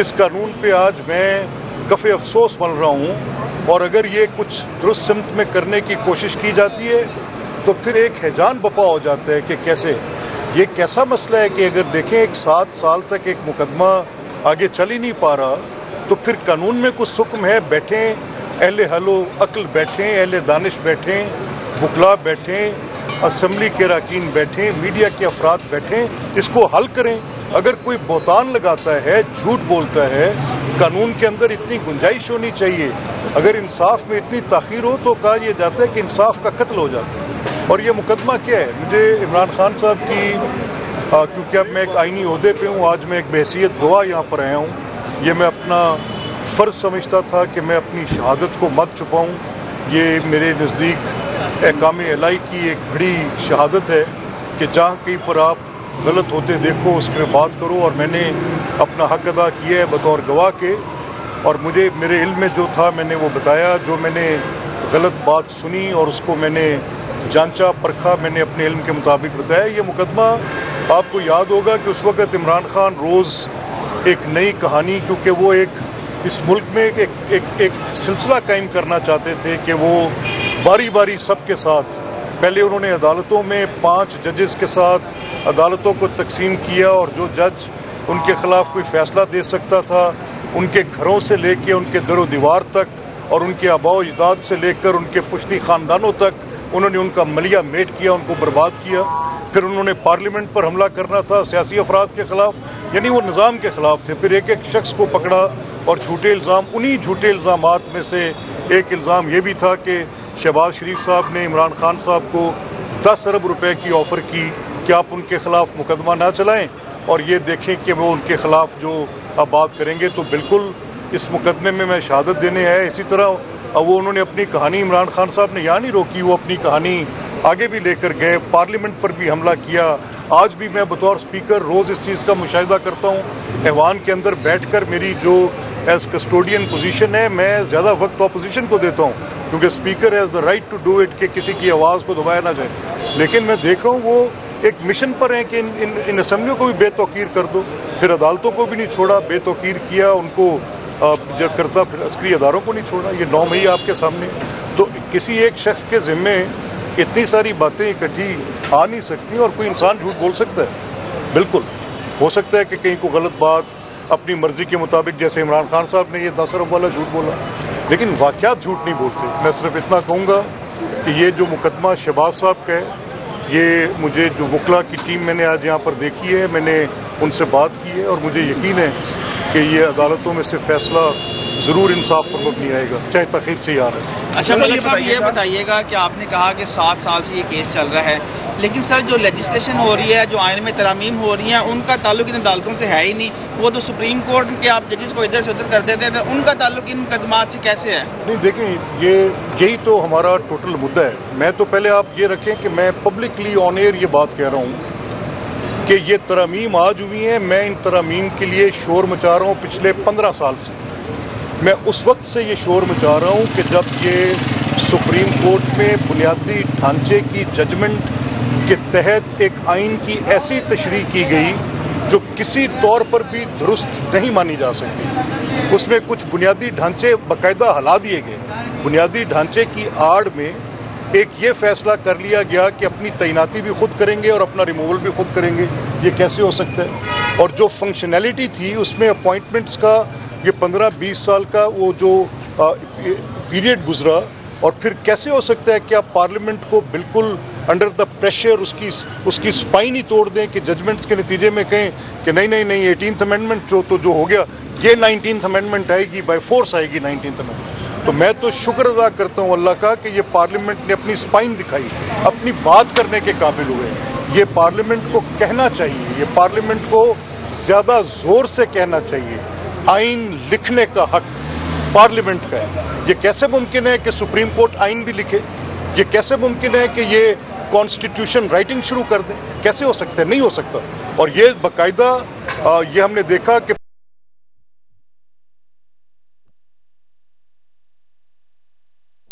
इस कानून पे आज मैं कफ़े अफसोस बन रहा हूँ, और अगर ये कुछ दुरुस्त सिमत में करने की कोशिश की जाती है तो फिर एक हैजान बपा हो जाता है कि कैसे ये कैसा मसला है कि अगर देखें 7 साल तक एक मुकदमा आगे चल ही नहीं पा रहा, तो फिर कानून में कुछ हुक्म है, बैठें अहले हलो अक्ल बैठें, अहले दानिश बैठें, वकला बैठें, असम्बली के अरकान बैठें, मीडिया के अफराद बैठें, इसको हल करें। अगर कोई बहतान लगाता है, झूठ बोलता है, कानून के अंदर इतनी गुंजाइश होनी चाहिए। अगर इंसाफ में इतनी ताख़ीर हो तो कहा यह जाता है कि इंसाफ का कत्ल हो जाता है। और ये मुकदमा क्या है? मुझे इमरान खान साहब की क्योंकि अब मैं एक आइनी ओहदे पे हूँ, आज मैं एक बहसीत गवाह यहाँ पर आया हूँ। ये मैं अपना फ़र्ज़ समझता था कि मैं अपनी शहादत को मत छुपाऊँ। ये मेरे नज़दीक अहकाम इलाही की एक बड़ी शहादत है कि जहाँ कहीं पर आप गलत होते देखो उस पर बात करो, और मैंने अपना हक़ अदा किया है बतौर गवाह के, और मुझे मेरे इल्म में जो था मैंने वो बताया। जो मैंने गलत बात सुनी और उसको मैंने जांचा परखा, मैंने अपने इल्म के मुताबिक बताया। ये मुकदमा आपको याद होगा कि उस वक़्त इमरान खान रोज़ एक नई कहानी, क्योंकि वो एक इस मुल्क में एक सिलसिला कायम करना चाहते थे कि वो बारी बारी सबके साथ, पहले उन्होंने अदालतों में 5 जजेस के साथ अदालतों को तकसीम किया, और जो जज उनके ख़िलाफ़ कोई फ़ैसला दे सकता था, उनके घरों से लेके उनके दरो दीवार तक और उनके आबाओ अजदाद से लेकर उनके पुश्ती ख़ानदानों तक उन्होंने उनका मलिया मेट किया, उनको बर्बाद किया। फिर उन्होंने पार्लियामेंट पर हमला करना था सियासी अफराद के ख़िलाफ़, यानी वो निज़ाम के ख़िलाफ़ थे। फिर एक एक शख्स को पकड़ा और झूठे इल्ज़ाम, उन्हीं झूठे इल्ज़ामात में से एक इल्ज़ाम ये भी था कि शहबाज शरीफ साहब ने इमरान खान साहब को 10 अरब रुपए की ऑफ़र की कि आप उनके ख़िलाफ़ मुकदमा ना चलाएं और ये देखें कि वो उनके ख़िलाफ़ जो आप बात करेंगे। तो बिल्कुल इस मुकदमे में मैं शहादत देने आया। इसी तरह वो उन्होंने अपनी कहानी, इमरान खान साहब ने यहाँ नहीं रोकी, वो अपनी कहानी आगे भी लेकर गए, पार्लियामेंट पर भी हमला किया। आज भी मैं बतौर स्पीकर रोज़ इस चीज़ का मुशाहिदा करता हूँ। ऐवान के अंदर बैठकर मेरी जो एज़ कस्टोडियन पोजीशन है, मैं ज़्यादा वक्त अपोजिशन को देता हूँ, क्योंकि speaker has the right to do it कि किसी की आवाज़ को दबाया ना जाए। लेकिन मैं देख रहा हूँ वो एक मिशन पर हैं कि इन असम्बलियों को भी बेतौकीर कर दो। फिर अदालतों को भी नहीं छोड़ा, बेतौकीर किया उनको, जो करता फिर अस्करी अदारों को नहीं छोड़ा। ये 9 मई आपके सामने। तो किसी एक शख्स के ज़िम्मे इतनी सारी बातें इकट्ठी आ नहीं सकती, और कोई इंसान झूठ बोल सकता है। बिल्कुल हो सकता है कि कहीं को गलत बात अपनी मर्ज़ी के मुताबिक, जैसे इमरान खान साहब ने ये 10 अरब वाला झूठ बोला, लेकिन वाक़यात झूठ नहीं बोलते। मैं सिर्फ इतना कहूँगा कि ये जो मुकदमा शहबाज साहब का है, ये मुझे जो वकला की टीम मैंने आज यहाँ पर देखी है, मैंने उनसे बात की है, और मुझे यकीन है कि ये अदालतों में से फ़ैसला ज़रूर इंसाफ पर मबनी आएगा, चाहे तख़ीर से ही आ रहा है। अच्छा मलिक साहब, ये बताइएगा कि आपने कहा कि 7 साल से ये केस चल रहा है, लेकिन सर जो लेजिस्लेशन हो रही है, जो आइन में तरामीम हो रही हैं, उनका ताल्लुक इन अदालतों से है ही नहीं। वो तो सुप्रीम कोर्ट के आप जजेस को इधर से उधर कर देते थे, उनका ताल्लुक इन मुकदमात से कैसे है? नहीं देखें, यही तो हमारा टोटल मुद्दा है। मैं तो पहले आप ये रखें कि मैं पब्लिकली ऑन एयर ये बात कह रहा हूँ कि ये तरामीम आज हुई हैं। मैं इन तरामीम के लिए शोर मचा रहा हूँ पिछले 15 साल से। मैं उस वक्त से ये शोर मचा रहा हूँ कि जब ये सुप्रीम कोर्ट में बुनियादी ढांचे की जजमेंट के तहत एक आइन की ऐसी तशरीह की गई जो किसी तौर पर भी दुरुस्त नहीं मानी जा सकती। उसमें कुछ बुनियादी ढांचे बाकायदा हला दिए गए। बुनियादी ढांचे की आड़ में एक ये फैसला कर लिया गया कि अपनी तैनाती भी खुद करेंगे और अपना रिमूवल भी खुद करेंगे। ये कैसे हो सकता है? और जो फंक्शनैलिटी थी उसमें अपॉइंटमेंट्स का ये 15-20 साल का वो जो पीरियड गुजरा, और फिर कैसे हो सकता है कि आप पार्लियामेंट को बिल्कुल अंडर द प्रेशर उसकी स्पाइन ही तोड़ दें कि जजमेंट्स के नतीजे में कहें कि नहीं 18th अमेंडमेंट जो हो गया, ये 19th अमेंडमेंट आएगी, बाय फोर्स आएगी 19th अमेंडमेंट। तो मैं तो शुक्र अदा करता हूँ अल्लाह का कि ये पार्लियामेंट ने अपनी स्पाइन दिखाई, अपनी बात करने के काबिल हुए। ये पार्लियामेंट को कहना चाहिए, ये पार्लियामेंट को ज़्यादा ज़ोर से कहना चाहिए, आइन लिखने का हक पार्लियामेंट का है। ये कैसे मुमकिन है कि सुप्रीम कोर्ट आइन भी लिखे? ये कैसे मुमकिन है कि ये कॉन्स्टिट्यूशन राइटिंग शुरू कर दें? कैसे हो सकता है? नहीं हो सकता। और ये बाकायदा ये हमने देखा कि